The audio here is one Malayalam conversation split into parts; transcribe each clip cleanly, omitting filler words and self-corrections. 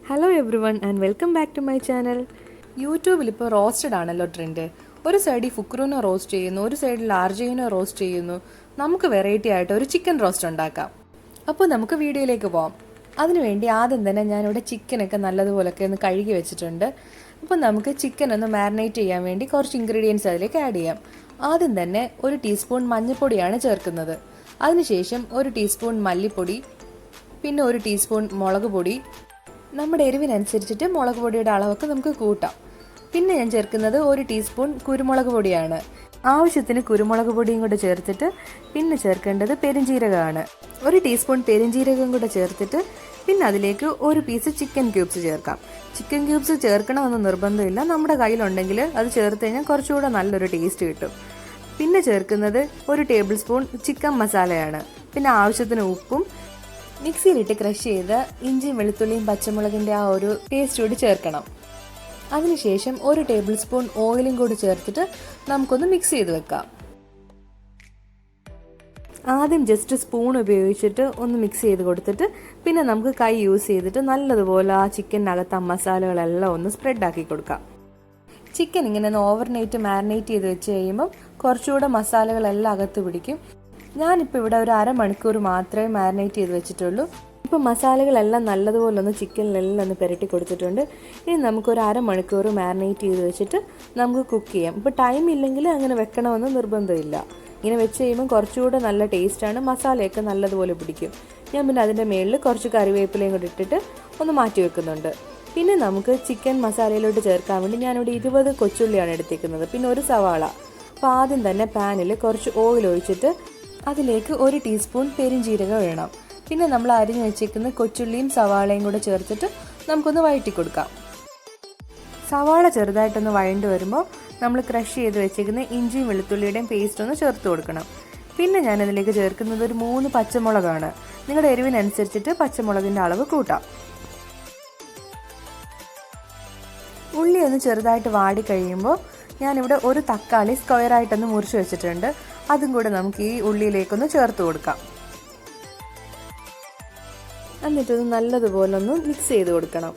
Hello everyone and welcome back to my channel. യൂട്യൂബിൽ ഇപ്പോൾ റോസ്റ്റഡ് ആണല്ലോ ട്രെൻഡ്. ഒരു സൈഡിൽ ഫുക്രുവിനെ റോസ്റ്റ് ചെയ്യുന്നു, ഒരു സൈഡിൽ ആർജയുവിനെ റോസ്റ്റ് ചെയ്യുന്നു. നമുക്ക് വെറൈറ്റി ആയിട്ട് ഒരു ചിക്കൻ റോസ്റ്റ് ഉണ്ടാക്കാം. അപ്പോൾ നമുക്ക് വീഡിയോയിലേക്ക് പോകാം. അതിനുവേണ്ടി ആദ്യം തന്നെ ഞാനിവിടെ ചിക്കനൊക്കെ നല്ലതുപോലൊക്കെ ഒന്ന് കഴുകി വെച്ചിട്ടുണ്ട്. അപ്പോൾ നമുക്ക് ചിക്കൻ ഒന്ന് മാരിനേറ്റ് ചെയ്യാൻ വേണ്ടി കുറച്ച് ഇൻഗ്രീഡിയൻസ് അതിലേക്ക് ആഡ് ചെയ്യാം. ആദ്യം തന്നെ 1 ടീസ്പൂൺ മഞ്ഞൾപ്പൊടിയാണ് ചേർക്കുന്നത്. അതിനുശേഷം 1 ടീസ്പൂൺ മല്ലിപ്പൊടി, പിന്നെ 1 ടീസ്പൂൺ മുളക് പൊടി. നമ്മുടെ എരിവിനനുസരിച്ചിട്ട് മുളക് പൊടിയുടെ അളവൊക്കെ നമുക്ക് കൂട്ടാം. പിന്നെ ഞാൻ ചേർക്കുന്നത് 1 ടീസ്പൂൺ കുരുമുളക് പൊടിയാണ്. ആവശ്യത്തിന് കുരുമുളക് പൊടിയും കൂടെ ചേർത്തിട്ട് പിന്നെ ചേർക്കേണ്ടത് പെരുംജീരകമാണ്. 1 ടീസ്പൂൺ പെരുംജീരകം കൂടെ ചേർത്തിട്ട് പിന്നെ അതിലേക്ക് 1 പീസ് ചിക്കൻ ക്യൂബ്സ് ചേർക്കാം. ചിക്കൻ ക്യൂബ്സ് ചേർക്കണമെന്ന് നിർബന്ധമില്ല, നമ്മുടെ കയ്യിലുണ്ടെങ്കിൽ അത് ചേർത്ത് കഴിഞ്ഞാൽ കുറച്ചുകൂടെ നല്ലൊരു ടേസ്റ്റ് കിട്ടും. പിന്നെ ചേർക്കുന്നത് 1 ടേബിൾ സ്പൂൺ ചിക്കൻ മസാലയാണ്. പിന്നെ ആവശ്യത്തിന് ഉപ്പും മിക്സിയിലിട്ട് ക്രഷ് ചെയ്ത് ഇഞ്ചിയും വെളുത്തുള്ളിയും പച്ചമുളകിൻ്റെ ആ ഒരു പേസ്റ്റ് കൂടി ചേർക്കണം. അതിനുശേഷം 1 ടേബിൾ സ്പൂൺ ഓയിലും കൂടി ചേർത്തിട്ട് നമുക്കൊന്ന് മിക്സ് ചെയ്ത് വെക്കാം. ആദ്യം ജസ്റ്റ് സ്പൂൺ ഉപയോഗിച്ചിട്ട് ഒന്ന് മിക്സ് ചെയ്ത് കൊടുത്തിട്ട് പിന്നെ നമുക്ക് കൈ യൂസ് ചെയ്തിട്ട് നല്ലതുപോലെ ആ ചിക്കനകത്ത് ആ മസാലകളെല്ലാം ഒന്ന് സ്പ്രെഡ് ആക്കി കൊടുക്കാം. ചിക്കൻ ഇങ്ങനെ ഒന്ന് ഓവർനൈറ്റ് മാരിനേറ്റ് ചെയ്ത് വെച്ച് കഴിയുമ്പം കുറച്ചുകൂടെ മസാലകളെല്ലാം അകത്ത് പിടിക്കും. ഞാനിപ്പോൾ ഇവിടെ ഒരു അരമണിക്കൂർ മാത്രമേ മാരിനേറ്റ് ചെയ്ത് വെച്ചിട്ടുള്ളൂ. ഇപ്പോൾ മസാലകളെല്ലാം നല്ലതുപോലെ ഒന്ന് ചിക്കനിലെല്ലാം ഒന്ന് പുരട്ടി കൊടുത്തിട്ടുണ്ട്. ഇനി നമുക്കൊരു അരമണിക്കൂർ മാരിനേറ്റ് ചെയ്ത് വെച്ചിട്ട് നമുക്ക് കുക്ക് ചെയ്യാം. ഇപ്പോൾ ടൈം ഇല്ലെങ്കിൽ അങ്ങനെ വെക്കണമെന്ന് നിർബന്ധമില്ല. ഇങ്ങനെ വെച്ച് കഴിയുമ്പോൾ കുറച്ചുകൂടെ നല്ല ടേസ്റ്റാണ്, മസാലയൊക്കെ നല്ലതുപോലെ പിടിക്കും. ഞാൻ പിന്നെ അതിൻ്റെ മുകളിൽ കുറച്ച് കറിവേപ്പിലയും കൂടി ഇട്ടിട്ട് ഒന്ന് മാറ്റി വെക്കുന്നുണ്ട്. പിന്നെ നമുക്ക് ചിക്കൻ മസാലയിലോട്ട് ചേർക്കാൻ വേണ്ടി ഞാനിവിടെ 20 കൊച്ചുള്ളിയാണ് എടുത്തേക്കുന്നത്, പിന്നെ 1 സവാള. അപ്പോൾ ആദ്യം തന്നെ പാനിൽ കുറച്ച് ഓയിൽ ഒഴിച്ചിട്ട് അതിലേക്ക് 1 ടീസ്പൂൺ പെരുംജീരകം വേണം. പിന്നെ നമ്മൾ അരിഞ്ഞു വെച്ചേക്കുന്ന കൊച്ചുള്ളിയും സവാളയും കൂടെ ചേർത്തിട്ട് നമുക്കൊന്ന് വഴറ്റി കൊടുക്കാം. സവാള ചെറുതായിട്ടൊന്ന് വഴണ്ട് വരുമ്പോൾ നമ്മൾ ക്രഷ് ചെയ്ത് വെച്ചേക്കുന്ന ഇഞ്ചിയും വെളുത്തുള്ളിയുടെയും പേസ്റ്റ് ഒന്ന് ചേർത്ത് കൊടുക്കണം. പിന്നെ ഞാനതിലേക്ക് ചേർക്കുന്നത് ഒരു 3 പച്ചമുളകാണ്. നിങ്ങളുടെ എരിവിനനുസരിച്ചിട്ട് പച്ചമുളകിൻ്റെ അളവ് കൂട്ടാം. ഉള്ളി ഒന്ന് ചെറുതായിട്ട് വാടി കഴിയുമ്പോൾ ഞാനിവിടെ 1 തക്കാളി സ്ക്വയറായിട്ടൊന്ന് മുറിച്ച് വെച്ചിട്ടുണ്ട്. അതും കൂടെ നമുക്ക് ഈ ഉള്ളിയിലേക്കൊന്ന് ചേർത്ത് കൊടുക്കാം. എന്നിട്ടൊന്ന് നല്ലതുപോലെ ഒന്ന് മിക്സ് ചെയ്ത് കൊടുക്കണം.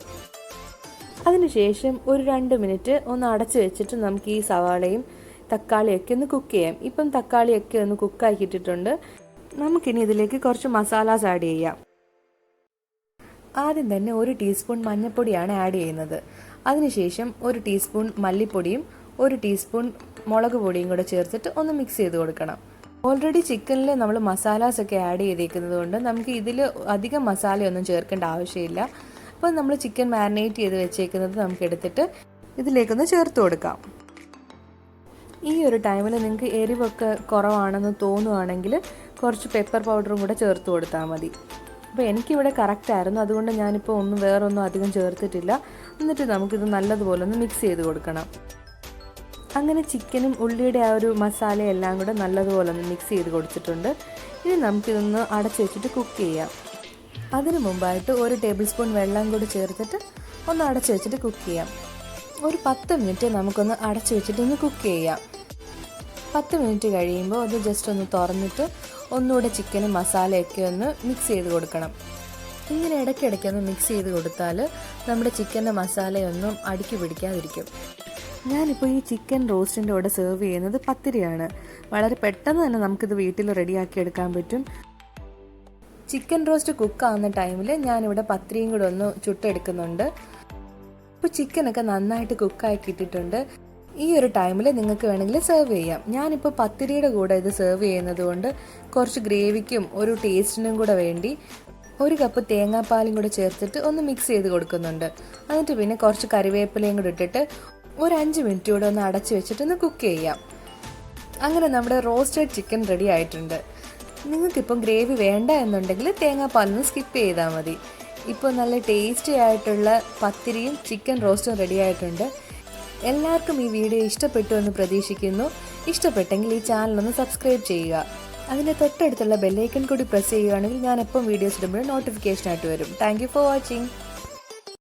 അതിനുശേഷം ഒരു 2 മിനിറ്റ് ഒന്ന് അടച്ചു വെച്ചിട്ട് നമുക്ക് ഈ സവാളയും തക്കാളിയൊക്കെ ഒന്ന് കുക്ക് ചെയ്യാം. ഇപ്പം തക്കാളിയൊക്കെ ഒന്ന് കുക്കാക്കിയിട്ടിട്ടുണ്ട്. നമുക്കിനി ഇതിലേക്ക് കുറച്ച് മസാലാസ് ആഡ് ചെയ്യാം. ആദ്യം തന്നെ 1 ടീസ്പൂൺ മഞ്ഞൾപ്പൊടിയാണ് ആഡ് ചെയ്യുന്നത്. അതിനുശേഷം 1 ടീസ്പൂൺ മല്ലിപ്പൊടിയും 1 ടീസ്പൂൺ മുളക് പൊടിയും കൂടെ ചേർത്തിട്ട് ഒന്ന് മിക്സ് ചെയ്ത് കൊടുക്കണം. ഓൾറെഡി ചിക്കനിൽ നമ്മൾ മസാലാസൊക്കെ ആഡ് ചെയ്തേക്കുന്നത് കൊണ്ട് നമുക്ക് ഇതിൽ അധികം മസാലയൊന്നും ചേർക്കേണ്ട ആവശ്യമില്ല. അപ്പോൾ നമ്മൾ ചിക്കൻ മാരിനേറ്റ് ചെയ്ത് വെച്ചേക്കുന്നത് നമുക്ക് എടുത്തിട്ട് ഇതിലേക്കൊന്ന് ചേർത്ത് കൊടുക്കാം. ഈ ഒരു ടൈമിൽ നിങ്ങൾക്ക് എരിവൊക്കെ കുറവാണെന്ന് തോന്നുവാണെങ്കിൽ കുറച്ച് പെപ്പർ പൗഡറും കൂടെ ചേർത്ത് കൊടുത്താൽ മതി. അപ്പോൾ എനിക്കിവിടെ കറക്റ്റായിരുന്നു, അതുകൊണ്ട് ഞാനിപ്പോൾ വേറൊന്നും അധികം ചേർത്തിട്ടില്ല. എന്നിട്ട് നമുക്കിത് നല്ലതുപോലെ ഒന്ന് മിക്സ് ചെയ്ത് കൊടുക്കണം. അങ്ങനെ ചിക്കനും ഉള്ളിയുടെ ആ ഒരു മസാലയെല്ലാം കൂടെ നല്ലതുപോലെ ഒന്ന് മിക്സ് ചെയ്ത് കൊടുത്തിട്ടുണ്ട്. ഇനി നമുക്കിതൊന്ന് അടച്ചു വെച്ചിട്ട് കുക്ക് ചെയ്യാം. അതിന് മുമ്പായിട്ട് 1 ടേബിൾ സ്പൂൺ വെള്ളം കൂടി ചേർത്തിട്ട് ഒന്ന് അടച്ചു വെച്ചിട്ട് കുക്ക് ചെയ്യാം. ഒരു 10 മിനിറ്റ് നമുക്കൊന്ന് അടച്ചു വെച്ചിട്ട് ഒന്ന് കുക്ക് ചെയ്യാം. 10 മിനിറ്റ് കഴിയുമ്പോൾ അത് ജസ്റ്റ് ഒന്ന് തുറന്നിട്ട് ഒന്നുകൂടെ ചിക്കനും മസാലയൊക്കെ ഒന്ന് മിക്സ് ചെയ്ത് കൊടുക്കണം. ഇങ്ങനെ ഇടയ്ക്കിടയ്ക്ക് ഒന്ന് മിക്സ് ചെയ്ത് കൊടുത്താൽ നമ്മുടെ ചിക്കൻ്റെ മസാലയൊന്നും അടുക്കി പിടിക്കാതിരിക്കും. ഞാനിപ്പോൾ ഈ ചിക്കൻ റോസ്റ്റിൻ്റെ കൂടെ സെർവ് ചെയ്യുന്നത് പത്തിരിയാണ്. വളരെ പെട്ടെന്ന് തന്നെ നമുക്കിത് വീട്ടിൽ റെഡിയാക്കി എടുക്കാൻ പറ്റും. ചിക്കൻ റോസ്റ്റ് കുക്കാവുന്ന ടൈമിൽ ഞാനിവിടെ പത്തിരിയും കൂടെ ഒന്ന് ചുട്ടെടുക്കുന്നുണ്ട്. ഇപ്പോൾ ചിക്കനൊക്കെ നന്നായിട്ട് കുക്കാക്കി ഇട്ടിട്ടുണ്ട്. ഈ ഒരു ടൈമിൽ നിങ്ങൾക്ക് വേണമെങ്കിൽ സെർവ് ചെയ്യാം. ഞാനിപ്പോൾ പത്തിരിയുടെ കൂടെ ഇത് സെർവ് ചെയ്യുന്നത് കൊണ്ട് കുറച്ച് ഗ്രേവിക്കും ഒരു ടേസ്റ്റിനും കൂടെ വേണ്ടി 1 കപ്പ് തേങ്ങാപ്പാലും കൂടെ ചേർത്തിട്ട് ഒന്ന് മിക്സ് ചെയ്ത് കൊടുക്കുന്നുണ്ട്. എന്നിട്ട് പിന്നെ കുറച്ച് കറിവേപ്പിലയും കൂടെ ഇട്ടിട്ട് ഒരു 5 മിനിറ്റ് കൂടെ ഒന്ന് അടച്ചു വെച്ചിട്ടൊന്ന് കുക്ക് ചെയ്യാം. അങ്ങനെ നമ്മുടെ റോസ്റ്റഡ് ചിക്കൻ റെഡി ആയിട്ടുണ്ട്. നിങ്ങൾക്കിപ്പം ഗ്രേവി വേണ്ട എന്നുണ്ടെങ്കിൽ തേങ്ങാപ്പാലൊന്ന് സ്കിപ്പ് ചെയ്താൽ മതി. ഇപ്പോൾ നല്ല ടേസ്റ്റി ആയിട്ടുള്ള പത്തിരിയും ചിക്കൻ റോസ്റ്റും റെഡി ആയിട്ടുണ്ട്. എല്ലാവർക്കും ഈ വീഡിയോ ഇഷ്ടപ്പെട്ടു എന്ന് പ്രതീക്ഷിക്കുന്നു. ഇഷ്ടപ്പെട്ടെങ്കിൽ ഈ ചാനലൊന്ന് സബ്സ്ക്രൈബ് ചെയ്യുക. അതിൻ്റെ തൊട്ടടുത്തുള്ള ബെല്ലൈക്കൺ കൂടി പ്രസ് ചെയ്യുകയാണെങ്കിൽ ഞാൻ എപ്പം വീഡിയോസ് ഇടുമ്പോഴും നോട്ടിഫിക്കേഷനായിട്ട് വരും. Thank you for watching.